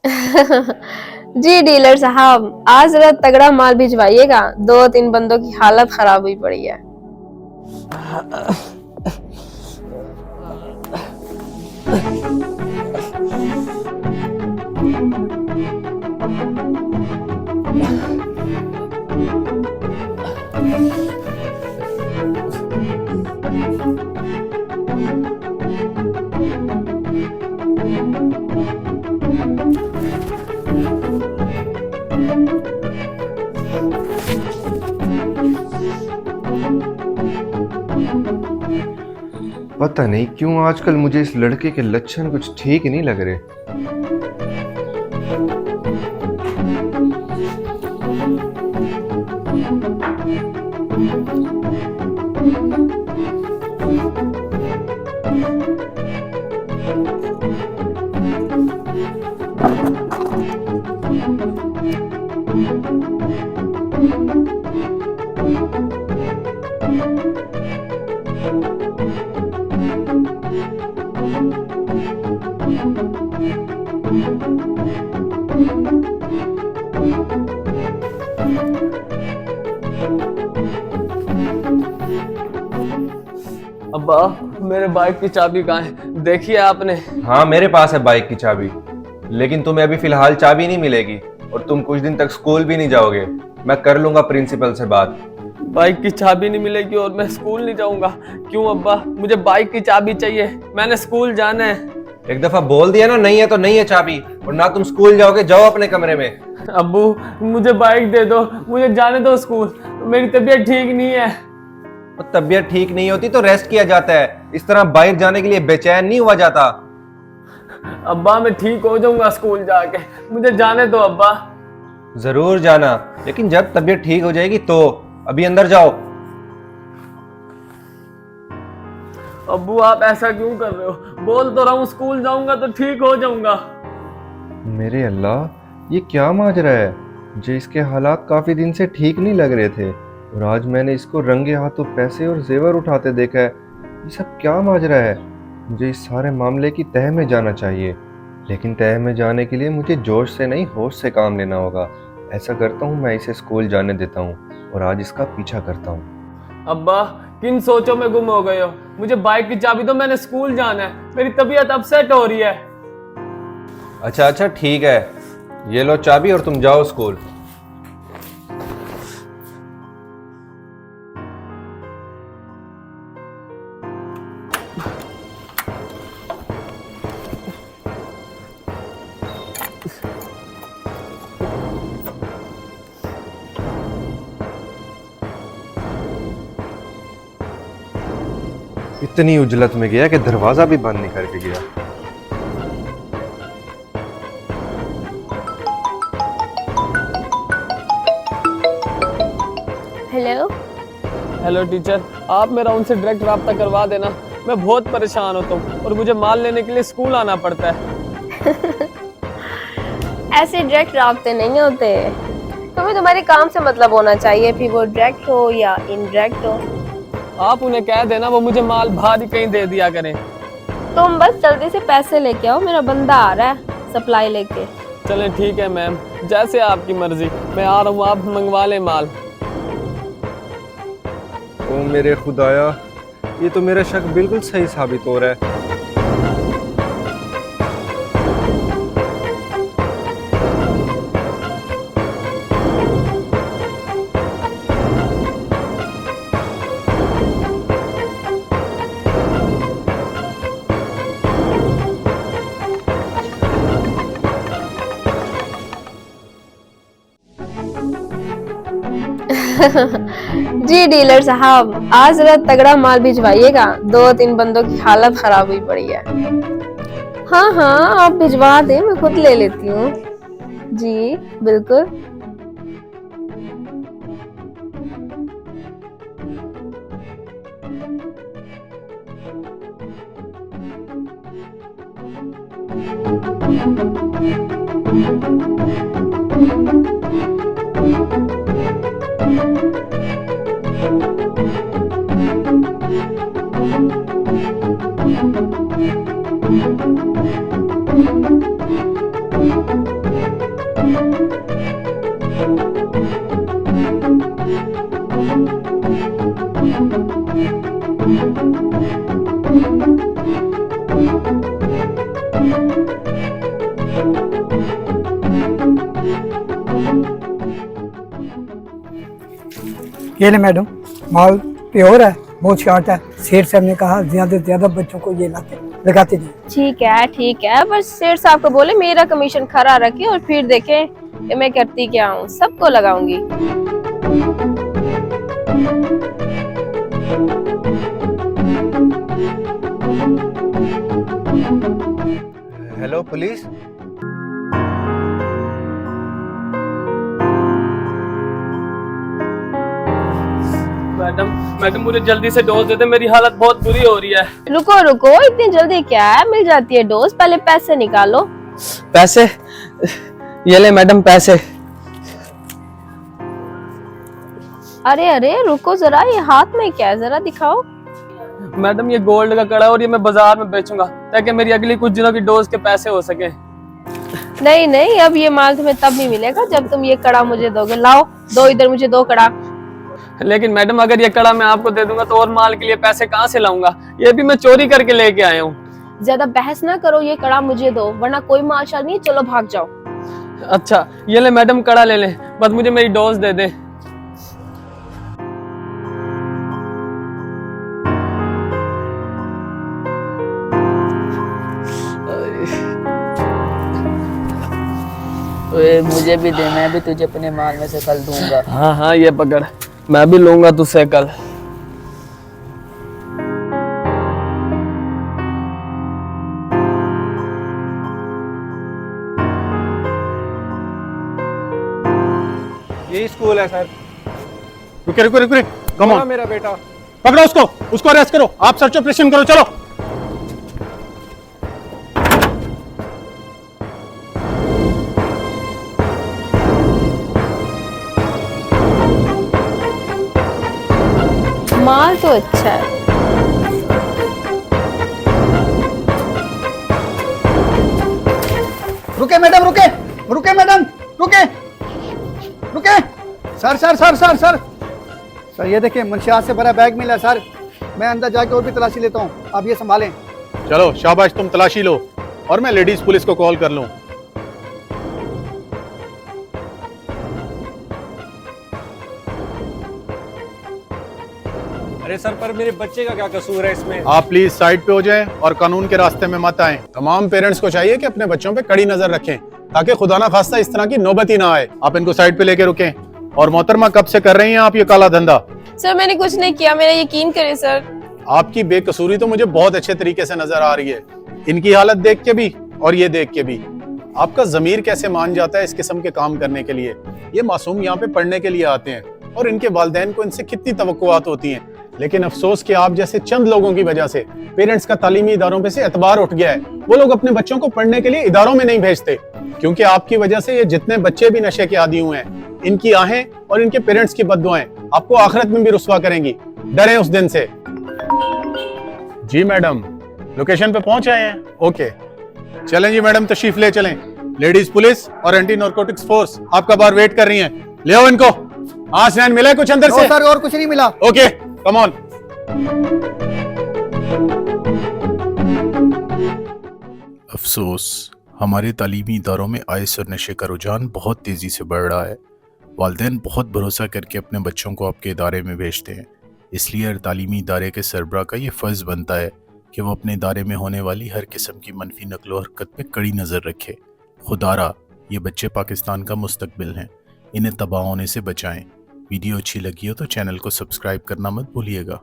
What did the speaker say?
जी dealer साहब, आज जरा तगड़ा माल भिजवाइएगा। 2-3 बंदों की हालत खराब हुई पड़ी है। पता नहीं क्यों आजकल मुझे इस लड़के के लक्षण कुछ ठीक नहीं लग रहे। अब्बा, मेरे बाइक की चाबी कहाँ है? देखिए आपने। हाँ, मेरे पास है बाइक की चाबी, लेकिन तुम्हें अभी फिलहाल चाबी नहीं मिलेगी और तुम कुछ दिन तक स्कूल भी नहीं जाओगे। मैं कर लूंगा प्रिंसिपल से बात। बाइक की चाबी नहीं मिलेगी और मैं स्कूल नहीं जाऊंगा? क्यों अब्बा, मुझे बाइक की चाबी चाहिए, मैंने स्कूल जाना है। एक दफा बोल दिया ना, नहीं है तो नहीं है चाबी, और ना तुम स्कूल जाओगे। जाओ अपने कमरे में। अब्बू, मुझे बाइक दे दो, मुझे जाने दो स्कूल, मेरी तबीयत ठीक नहीं है। और तबीयत ठीक नहीं होती तो रेस्ट किया जाता है, इस तरह बाहर जाने के लिए बेचैन नहीं हुआ जाता। अब्बा, मैं ठीक हो जाऊंगा स्कूल जाके, मुझे जाने दो अब्बा। जरूर जाना, लेकिन जब तबीयत ठीक हो जाएगी तो। अभी अंदर जाओ। अब्बू, आप ऐसा क्यों कर रहे हो? बोल तो रहा हूँ स्कूल जाऊंगा तो ठीक हो जाऊंगा। मेरे अल्लाह, ये क्या माजरा है? मुझे इसके हालात काफी दिन से ठीक नहीं लग रहे थे, और आज मैंने इसको रंगे हाथों पैसे और जेवर उठाते देखा है। ये सब क्या माजरा है? मुझे इस सारे मामले की तह में जाना चाहिए, लेकिन तह में जाने के लिए मुझे जोश से नहीं होश से काम लेना होगा। ऐसा करता हूँ, मैं इसे स्कूल जाने देता हूँ और आज इसका पीछा करता हूँ। अब्बा, किन सोचों में गुम हो गए हो? मुझे बाइक की चाबी दो, मैंने स्कूल जाना है, मेरी तबीयत अपसेट हो रही है। अच्छा अच्छा ठीक है, ये लो चाबी और तुम जाओ स्कूल। इतनी उजलत में गया कि दरवाजा भी बंद नहीं करके गया। हेलो। हेलो टीचर, आप मेरा उनसे डायरेक्ट राब्ता करवा देना, मैं बहुत परेशान होता हूँ और मुझे माल लेने के लिए स्कूल आना पड़ता है। ऐसे डायरेक्ट राब्ते नहीं होते। तुम्हें तुम्हारे काम से मतलब होना चाहिए, फिर वो डायरेक्ट हो या इनडायरेक्ट हो। आप उन्हें कह देना वो मुझे माल भारी कहीं दे दिया करें। तुम बस जल्दी से पैसे लेके आओ, मेरा बंदा आ रहा है सप्लाई लेके। चले ठीक है मैम, जैसे आपकी मर्जी, मैं आ रहा हूँ, आप मंगवा लें माल। ओ मेरे खुदाया, ये तो मेरा शक बिल्कुल सही साबित हो रहा है। जी डीलर साहब, आज जरा तगड़ा माल भिजवाइएगा। 2-3 बंदों की हालत खराब हुई पड़ी है। हाँ हाँ, आप भिजवा दें, मैं खुद ले लेती हूँ। जी बिल्कुल। ये ले मैडम, माल प्योर है, बहुत शार्ट है। सेठ साहब ने कहा ज्यादा से ज्यादा बच्चों को ये लगाते नहीं। ठीक है, बस सेठ साहब को बोले मेरा कमीशन खरा रखे और फिर देखें कि मैं करती क्या हूँ, सबको लगाऊंगी। Hello police. मैडम मुझे जल्दी से डोज दे दे, मेरी हालत बहुत बुरी हो रही है। रुको, इतनी जल्दी क्या है, मिल जाती है डोज, पहले पैसे निकालो। पैसे? ये ले मैडम पैसे। अरे रुको जरा, ये हाथ में क्या है, जरा दिखाओ। मैडम ये गोल्ड का कड़ा है और ये मैं बाजार में बेचूंगा ताकि मेरी अगली कुछ दिनों की डोज के पैसे हो सके। नहीं, अब ये माल तुम्हें तब भी मिलेगा जब तुम ये कड़ा मुझे दोगे। लाओ, दो इधर मुझे 2 कड़ा। लेकिन मैडम अगर ये कड़ा मैं आपको दे दूंगा तो और माल के लिए पैसे कहाँ से लाऊंगा? ये भी मैं चोरी करके लेके आया हूँ। ज्यादा बहस ना करो, ये कड़ा मुझे दो वरना कोई माशा नहीं, चलो भाग जाओ। अच्छा ये ले मैडम कड़ा ले ले, बस मुझे मेरी डोज दे दे। मुझे भी दे, मैं भी तुझे अपने माल में से कल दूंगा। हाँ ये पकड़, मैं भी लूंगा तुझसे कल। यही स्कूल है सर। रुके, कम ऑन। मेरा बेटा। पकड़ो उसको अरेस्ट करो। आप सर्च ऑपरेशन करो, चलो। माल तो अच्छा है। रुके मैडम, रुके मैडम, रुके। सर ये देखिए, मंशियात से भरा बैग मिला सर। मैं अंदर जाके और भी तलाशी लेता हूँ, आप ये संभालें। चलो शाबाश, तुम तलाशी लो और मैं लेडीज पुलिस को कॉल कर लूं। अरे सर, पर मेरे बच्चे का क्या कसूर है इसमें? आप प्लीज साइड पे हो जाएं और कानून के रास्ते में मत आएं। तमाम पेरेंट्स को चाहिए कि अपने बच्चों पे कड़ी नजर रखें ताकि खुदा ना खास्ता इस तरह की नौबत ही ना आए। आप इनको साइड पे लेके रुकें। और मोहतरमा, कब से कर रही हैं आप ये काला धंधा? सर मैंने कुछ नहीं किया, मेरा यकीन करें सर। आपकी बेकसूरी तो मुझे बहुत अच्छे तरीके से नजर आ रही है, इनकी हालत देख के भी और ये देख के भी। आपका जमीर कैसे मान जाता है इस किस्म के काम करने के लिए? ये मासूम यहाँ पे पढ़ने के लिए आते हैं और इनके वालिदैन को इनसे कितनी तवक्कुआत होती हैं, लेकिन अफसोस कि आप जैसे चंद लोगों की वजह से पेरेंट्स का तालीमी इदारों पे से एतबार उठ गया है। वो लोग अपने बच्चों को पढ़ने के लिए इदारों में नहीं भेजते, क्योंकि आपकी वजह से ये जितने बच्चे भी नशे के आदी हुए हैं, इनकी आहें और इनके पेरेंट्स की बद्दुआएं आपको आखिरत में भी रुस्वा करेंगी। डरें उस दिन से। जी मैडम, लोकेशन पे पहुंच आए हैं? ओके, चलें जी मैडम, तशरीफ ले चलें। लेडीज पुलिस और एंटी नारकोटिक्स फोर्स आपका बाहर वेट कर रही हैं। ले आओ इनको। आसनैन मिला कुछ अंदर से? सर और कुछ नहीं मिला। Okay, come on. अफसोस, हमारे तालीमी इदारों में आइस और नशे का रुझान बहुत तेज़ी से बढ़ रहा है। वालिदैन बहुत भरोसा करके अपने बच्चों को आपके इदारे में भेजते हैं, इसलिए हर तालीमी इदारे के सरबराह का ये फ़र्ज़ बनता है कि वो अपने इदारे में होने वाली हर किस्म की मनफी नकलो हरकत पे कड़ी नज़र रखे। खुदारा, ये बच्चे पाकिस्तान का मुस्तकबिल हैं, इन्हें तबाह होने से बचाएं। वीडियो अच्छी लगी हो तो चैनल को सब्सक्राइब करना मत भूलिएगा।